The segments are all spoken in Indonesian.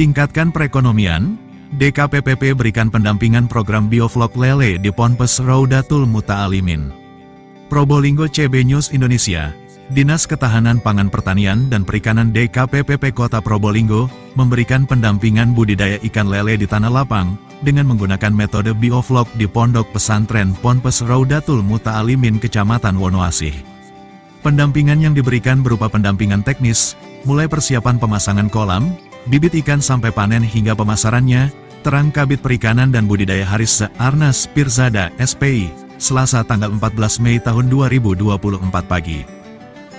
Tingkatkan perekonomian, DKPPP berikan pendampingan program bioflok lele di Ponpes Raudatul Muta'alimin. Probolinggo CB News Indonesia, Dinas Ketahanan Pangan Pertanian dan Perikanan DKPPP Kota Probolinggo, memberikan pendampingan budidaya ikan lele di tanah lapang, dengan menggunakan metode bioflok di Pondok Pesantren Ponpes Raudatul Muta'alimin Kecamatan Wonoasih. Pendampingan yang diberikan berupa pendampingan teknis, mulai persiapan pemasangan kolam, bibit ikan sampai panen hingga pemasarannya, terang Kabid Perikanan dan Budidaya Haris Arnas Pirzada, SPI, Selasa tanggal 14 Mei tahun 2024 pagi.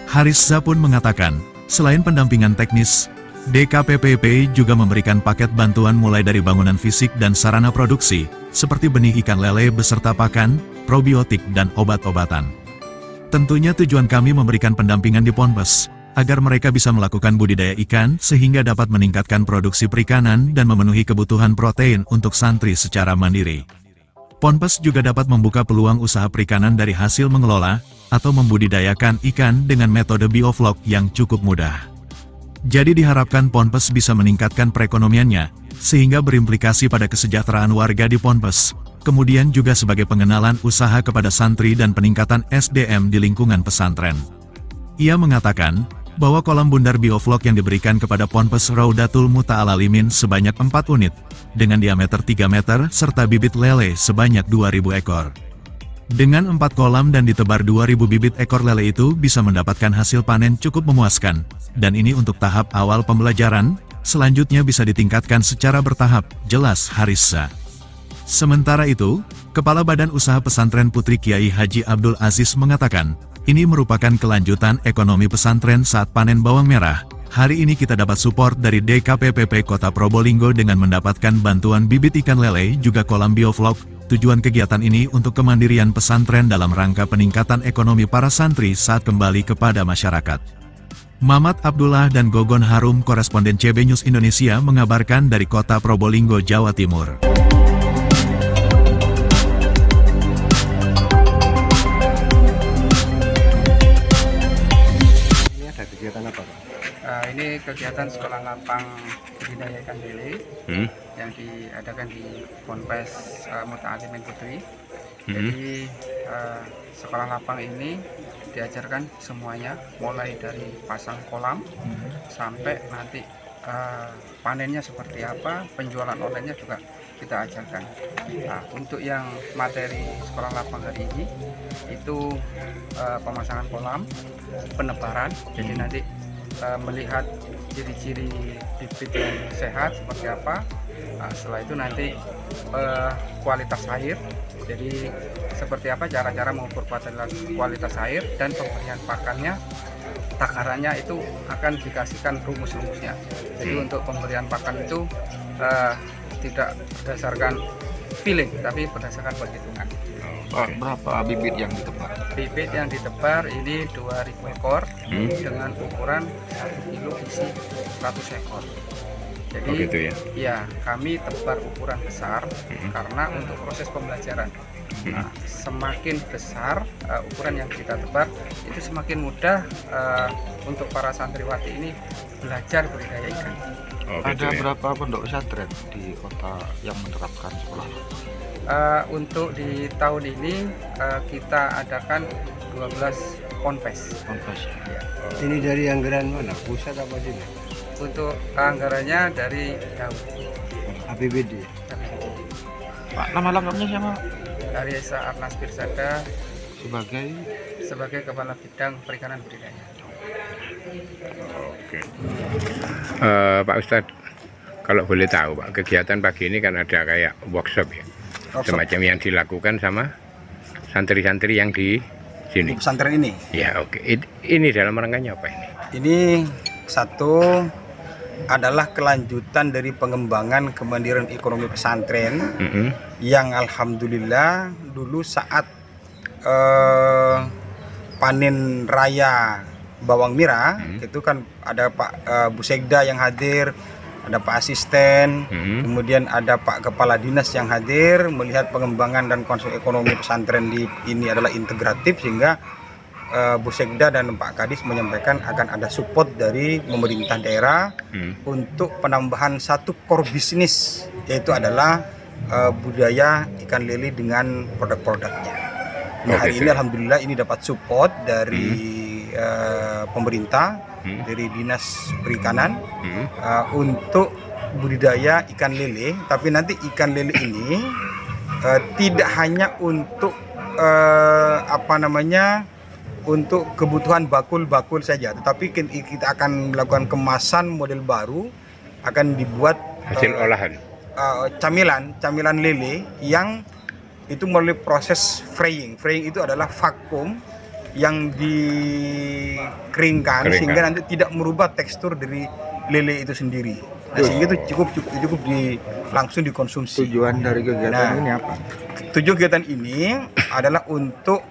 Harisza pun mengatakan, selain pendampingan teknis, DKPPP juga memberikan paket bantuan mulai dari bangunan fisik dan sarana produksi, seperti benih ikan lele beserta pakan, probiotik dan obat-obatan. Tentunya tujuan kami memberikan pendampingan di Ponpes, agar mereka bisa melakukan budidaya ikan sehingga dapat meningkatkan produksi perikanan dan memenuhi kebutuhan protein untuk santri secara mandiri. Ponpes juga dapat membuka peluang usaha perikanan dari hasil mengelola atau membudidayakan ikan dengan metode bioflok yang cukup mudah. Jadi diharapkan Ponpes bisa meningkatkan perekonomiannya, sehingga berimplikasi pada kesejahteraan warga di Ponpes, kemudian juga sebagai pengenalan usaha kepada santri dan peningkatan SDM di lingkungan pesantren. Ia mengatakan, bahwa kolam bundar bioflok yang diberikan kepada Ponpes Raudatul Muta'alimin sebanyak 4 unit, dengan diameter 3 meter serta bibit lele sebanyak 2.000 ekor. Dengan 4 kolam dan ditebar 2.000 bibit ekor lele itu bisa mendapatkan hasil panen cukup memuaskan, dan ini untuk tahap awal pembelajaran, selanjutnya bisa ditingkatkan secara bertahap, jelas Harisza. Sementara itu, Kepala Badan Usaha Pesantren Putri Kiai Haji Abdul Aziz mengatakan, ini merupakan kelanjutan ekonomi pesantren saat panen bawang merah. Hari ini kita dapat support dari DKPPP Kota Probolinggo dengan mendapatkan bantuan bibit ikan lele juga kolam bioflok. Tujuan kegiatan ini untuk kemandirian pesantren dalam rangka peningkatan ekonomi para santri saat kembali kepada masyarakat. Mamat Abdullah dan Gogon Harum, koresponden CB News Indonesia mengabarkan dari Kota Probolinggo, Jawa Timur. Kegiatan apa, Pak? Ini kegiatan sekolah lapang budidaya ikan lele yang diadakan di Ponpes Muta'alimin Putri. Jadi sekolah lapang ini diajarkan semuanya, mulai dari pasang kolam sampai nanti panennya seperti apa, penjualan online-nya juga kita ajarkan. Nah, untuk yang materi sekolah lapang hari ini itu pemasangan kolam, penebaran, jadi nanti melihat ciri-ciri bibit yang sehat seperti apa. Nah, setelah itu nanti kualitas air, jadi seperti apa cara-cara mengukur kualitas air, dan pemberian pakannya, takarannya itu akan dikasihkan rumus-rumusnya. Jadi untuk pemberian pakan itu tidak berdasarkan feeling, tapi berdasarkan perhitungan. Berapa bibit yang ditebar? Bibit yang ditebar ini 2.000 ekor dengan ukuran 1 kilo isi 100 ekor. Jadi gitu ya? Ya, kami tebar ukuran besar karena untuk proses pembelajaran. Nah, semakin besar ukuran yang kita tebar, itu semakin mudah untuk para santriwati ini belajar budidaya ikan. Ada berapa pondok pesantren di kota yang menerapkan sekolah? Untuk di tahun ini kita adakan 12 ponpes. Ya. Ini dari anggaran mana? Pusat apa sih? Untuk anggarannya dari Daud. APBD. Pak, nama lengkapnya siapa? Harisza Arnas Pirzada sebagai Kepala Bidang Perikanan Budidaya. Oke. Pak Ustadz, kalau boleh tahu Pak, kegiatan pagi ini kan ada kayak workshop ya, semacam yang dilakukan sama santri-santri yang di sini. Pesantren ini? Ya oke. Ini dalam rangkanya apa ini? Ini satu adalah kelanjutan dari pengembangan kemandirian ekonomi pesantren yang alhamdulillah dulu saat panen raya bawang merah itu kan ada Pak Bu Sekda yang hadir, ada Pak Asisten, kemudian ada Pak Kepala Dinas yang hadir melihat pengembangan dan konsep ekonomi pesantren di ini adalah integratif, sehingga Bu Sekda dan Pak Kadis menyampaikan akan ada support dari pemerintah daerah untuk penambahan satu core bisnis, yaitu adalah budaya ikan lele dengan produk-produknya. Nah, hari ini alhamdulillah ini dapat support dari pemerintah, dari Dinas Perikanan untuk budidaya ikan lele. Tapi nanti ikan lele ini tidak hanya untuk untuk kebutuhan bakul-bakul saja, tetapi kita akan melakukan kemasan model baru, akan dibuat hasil olahan camilan lele yang itu melalui proses frying. Frying itu adalah vakum yang dikeringkan sehingga nanti tidak merubah tekstur dari lele itu sendiri. Nah, sehingga itu cukup langsung dikonsumsi. Tujuan dari kegiatan ini apa? Tujuan kegiatan ini adalah untuk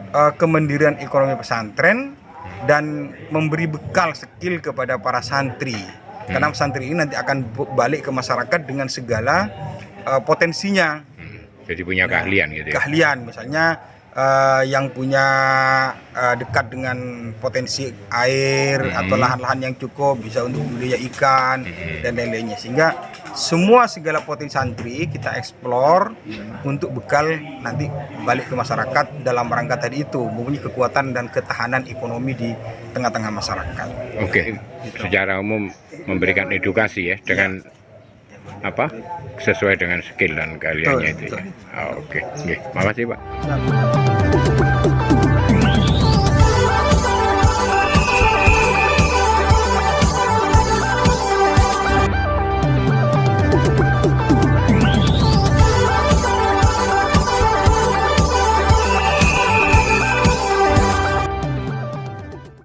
kemandirian ekonomi pesantren dan memberi bekal skill kepada para santri. Karena santri ini nanti akan balik ke masyarakat dengan segala potensinya. Jadi punya keahlian gitu ya. Keahlian misalnya yang punya dekat dengan potensi air atau lahan-lahan yang cukup, bisa untuk budidaya ikan dan lain-lainnya, sehingga segala potensi santri kita eksplor untuk bekal nanti balik ke masyarakat dalam rangka tadi itu mempunyai kekuatan dan ketahanan ekonomi di tengah-tengah masyarakat. Oke, secara umum memberikan edukasi ya dengan sesuai dengan skill dan keahliannya itu ya. Oke, makasih Pak.